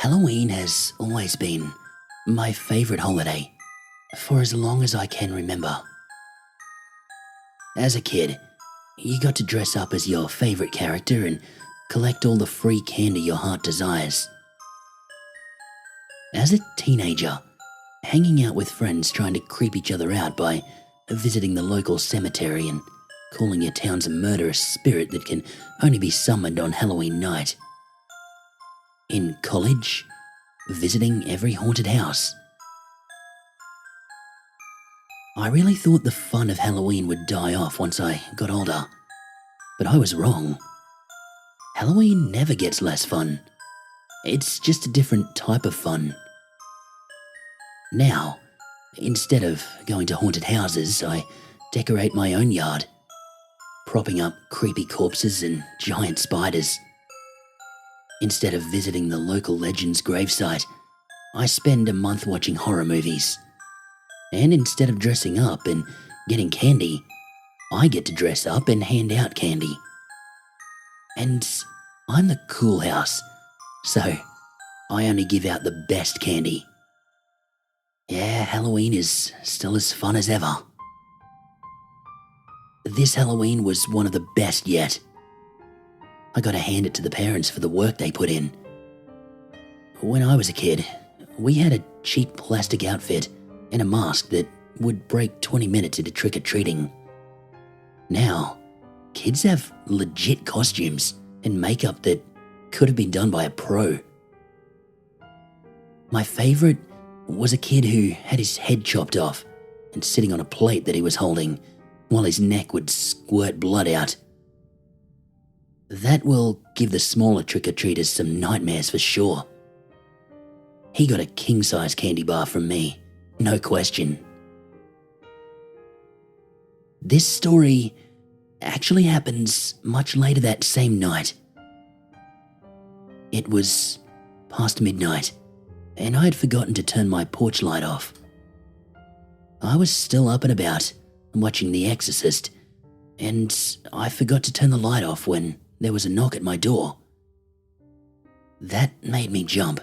Halloween has always been my favourite holiday for as long as I can remember. As a kid, you got to dress up as your favourite character and collect all the free candy your heart desires. As a teenager, hanging out with friends trying to creep each other out by visiting the local cemetery and calling your town's a murderous spirit that can only be summoned on Halloween night. In college, visiting every haunted house. I really thought the fun of Halloween would die off once I got older, but I was wrong. Halloween never gets less fun. It's just a different type of fun. Now, instead of going to haunted houses, I decorate my own yard, propping up creepy corpses and giant spiders. Instead of visiting the local legend's gravesite, I spend a month watching horror movies. And instead of dressing up and getting candy, I get to dress up and hand out candy. And I'm the cool house, so I only give out the best candy. Yeah, Halloween is still as fun as ever. This Halloween was one of the best yet. I gotta hand it to the parents for the work they put in. When I was a kid, we had a cheap plastic outfit and a mask that would break 20 minutes into trick-or-treating. Now, kids have legit costumes and makeup that could have been done by a pro. My favourite was a kid who had his head chopped off and sitting on a plate that he was holding while his neck would squirt blood out. That will give the smaller trick-or-treaters some nightmares for sure. He got a king-size candy bar from me, no question. This story actually happens much later that same night. It was past midnight, and I had forgotten to turn my porch light off. I was still up and about, watching The Exorcist, and I forgot to turn the light off when there was a knock at my door. That made me jump.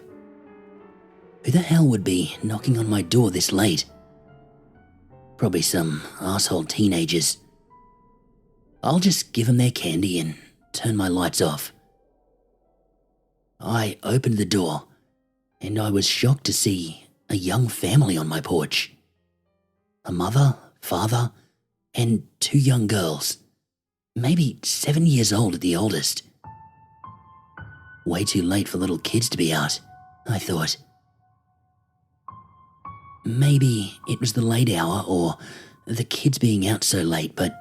Who the hell would be knocking on my door this late? Probably some asshole teenagers. I'll just give them their candy and turn my lights off. I opened the door, and I was shocked to see a young family on my porch. A mother, father, and 2 young girls, maybe 7 years old at the oldest. Way too late for little kids to be out, I thought. Maybe it was the late hour or the kids being out so late, but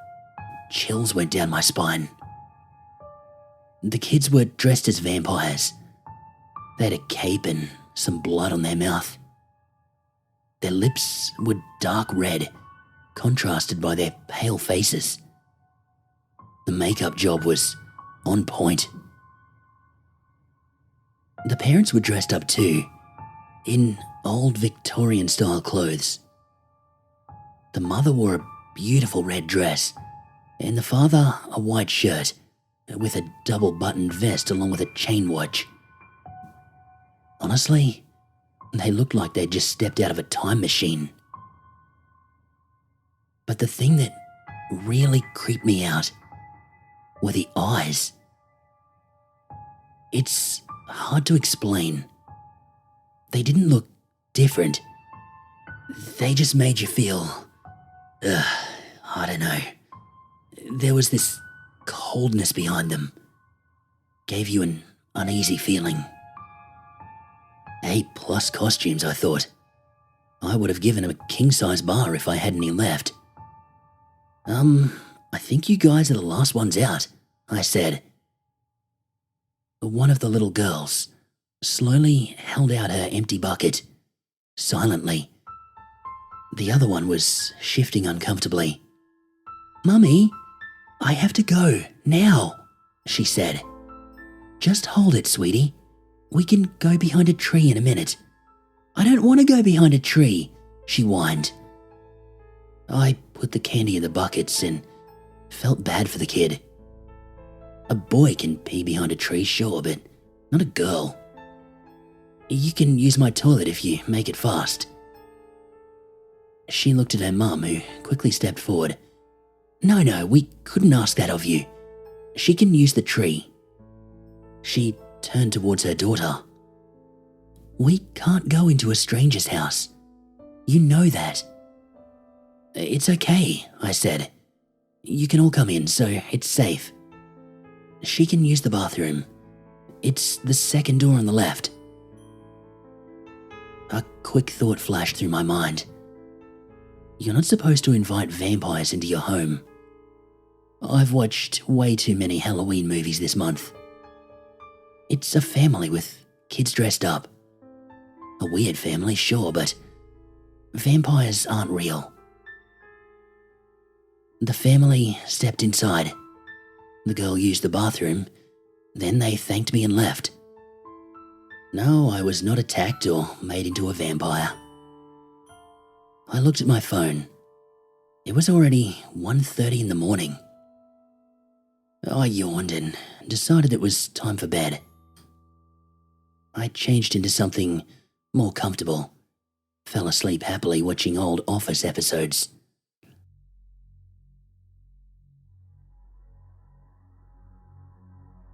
chills went down my spine. The kids were dressed as vampires. They had a cape and some blood on their mouth. Their lips were dark red, contrasted by their pale faces. The makeup job was on point. The parents were dressed up too, in old Victorian-style clothes. The mother wore a beautiful red dress, and the father a white shirt with a double-buttoned vest along with a chain watch. Honestly, they looked like they'd just stepped out of a time machine. But the thing that really creeped me out were the eyes. It's hard to explain. They didn't look different. They just made you feel, I don't know. There was this coldness behind them. Gave you an uneasy feeling. A+ costumes, I thought. I would have given him a king-size bar if I had any left. I think you guys are the last ones out, I said. One of the little girls slowly held out her empty bucket, silently. The other one was shifting uncomfortably. "Mummy, I have to go, now," she said. "Just hold it, sweetie. We can go behind a tree in a minute." "I don't want to go behind a tree," she whined. I put the candy in the buckets and felt bad for the kid. A boy can pee behind a tree, sure, but not a girl. You can use my toilet if you make it fast. She looked at her mum, who quickly stepped forward. No, we couldn't ask that of you. She can use the tree. She turned towards her daughter. We can't go into a stranger's house. You know that. It's okay, I said. You can all come in, so it's safe. She can use the bathroom. It's the second door on the left. A quick thought flashed through my mind. You're not supposed to invite vampires into your home. I've watched way too many Halloween movies this month. It's a family with kids dressed up. A weird family, sure, but vampires aren't real. The family stepped inside. The girl used the bathroom. Then they thanked me and left. No, I was not attacked or made into a vampire. I looked at my phone. It was already 1:30 in the morning. I yawned and decided it was time for bed. I changed into something more comfortable, fell asleep happily watching old Office episodes.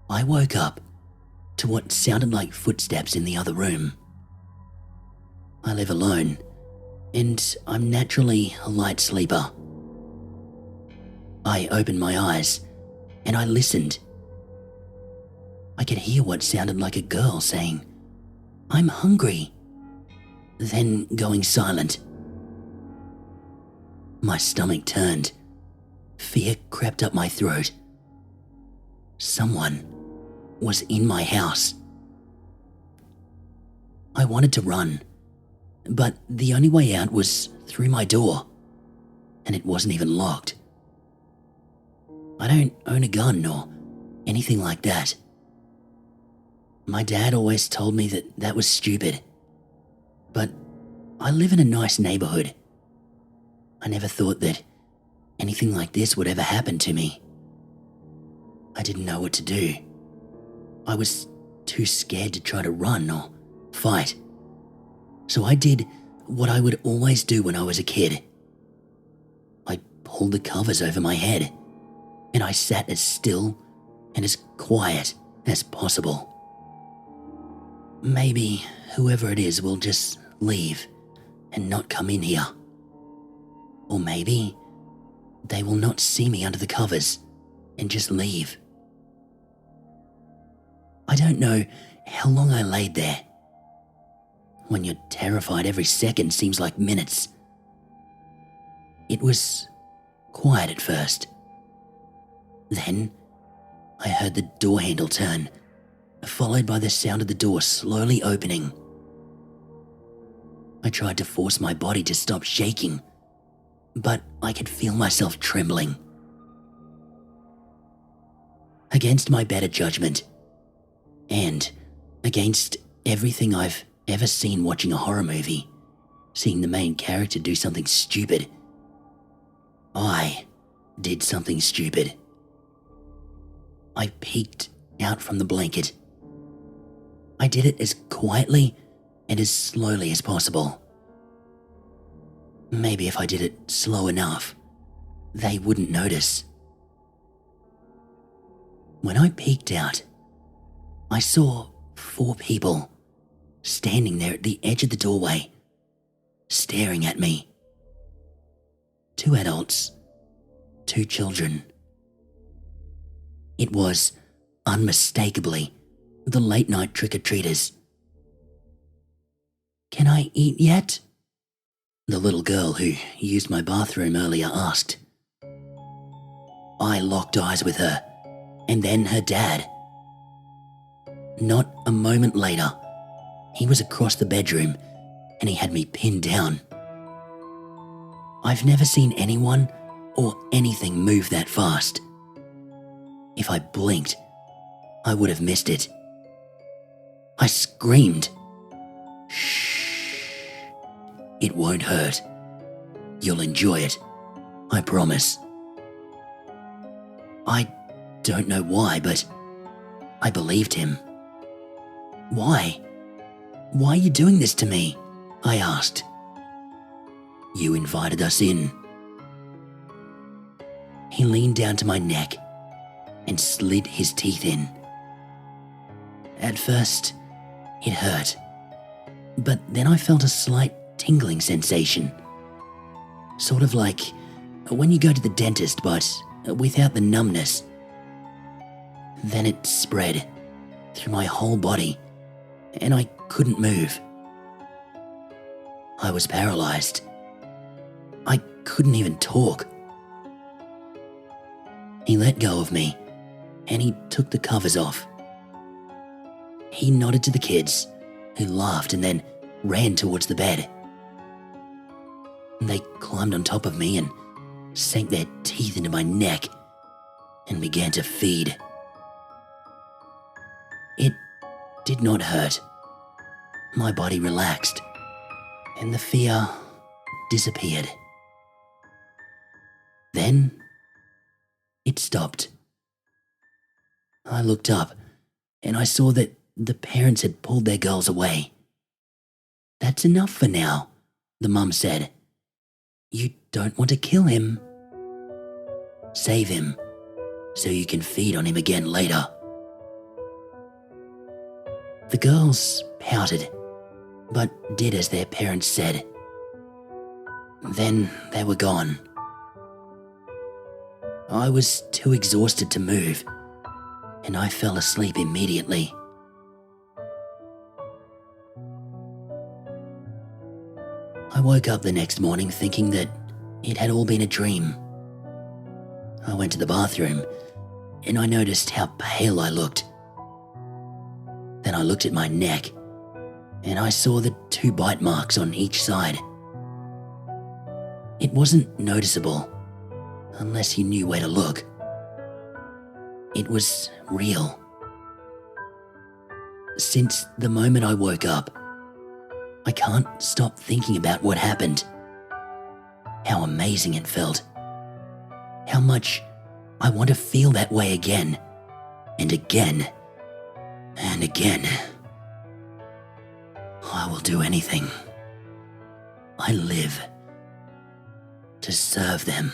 I woke up to what sounded like footsteps in the other room. I live alone, and I'm naturally a light sleeper. I opened my eyes, and I listened. I could hear what sounded like a girl saying, "I'm hungry," then going silent. My stomach turned. Fear crept up my throat. Someone was in my house. I wanted to run, but the only way out was through my door, and it wasn't even locked. I don't own a gun or anything like that. My dad always told me that was stupid, but I live in a nice neighborhood. I never thought that anything like this would ever happen to me. I didn't know what to do. I was too scared to try to run or fight. So I did what I would always do when I was a kid. I pulled the covers over my head, and I sat as still and as quiet as possible. Maybe whoever it is will just leave and not come in here. Or maybe they will not see me under the covers and just leave. I don't know how long I laid there. When you're terrified, every second seems like minutes. It was quiet at first. Then I heard the door handle turn, followed by the sound of the door slowly opening. I tried to force my body to stop shaking, but I could feel myself trembling. Against my better judgment, and against everything I've ever seen watching a horror movie, seeing the main character do something stupid, I did something stupid. I peeked out from the blanket. I did it as quietly and as slowly as possible. Maybe if I did it slow enough, they wouldn't notice. When I peeked out, I saw 4 people standing there at the edge of the doorway, staring at me. 2 adults, 2 children. It was unmistakably the late-night trick-or-treaters. "Can I eat yet?" the little girl who used my bathroom earlier asked. I locked eyes with her, and then her dad. Not a moment later, he was across the bedroom and he had me pinned down. I've never seen anyone or anything move that fast. If I blinked, I would have missed it. I screamed, "Shh, it won't hurt. You'll enjoy it, I promise." I don't know why, but I believed him. Why? Why are you doing this to me? I asked. You invited us in. He leaned down to my neck and slid his teeth in. At first, it hurt, but then I felt a slight tingling sensation. Sort of like when you go to the dentist, but without the numbness. Then it spread through my whole body, and I couldn't move. I was paralyzed. I couldn't even talk. He let go of me, and he took the covers off. He nodded to the kids, who laughed and then ran towards the bed. They climbed on top of me and sank their teeth into my neck and began to feed. It did not hurt. My body relaxed, and the fear disappeared. Then, it stopped. I looked up, and I saw that the parents had pulled their girls away. That's enough for now, the mum said. You don't want to kill him. Save him, so you can feed on him again later. The girls pouted, but did as their parents said. Then they were gone. I was too exhausted to move, and I fell asleep immediately. I woke up the next morning thinking that it had all been a dream. I went to the bathroom, and I noticed how pale I looked. Then I looked at my neck, and I saw the 2 bite marks on each side. It wasn't noticeable, unless you knew where to look. It was real. Since the moment I woke up, I can't stop thinking about what happened. How amazing it felt. How much I want to feel that way again, and again, and again. I will do anything. I live to serve them.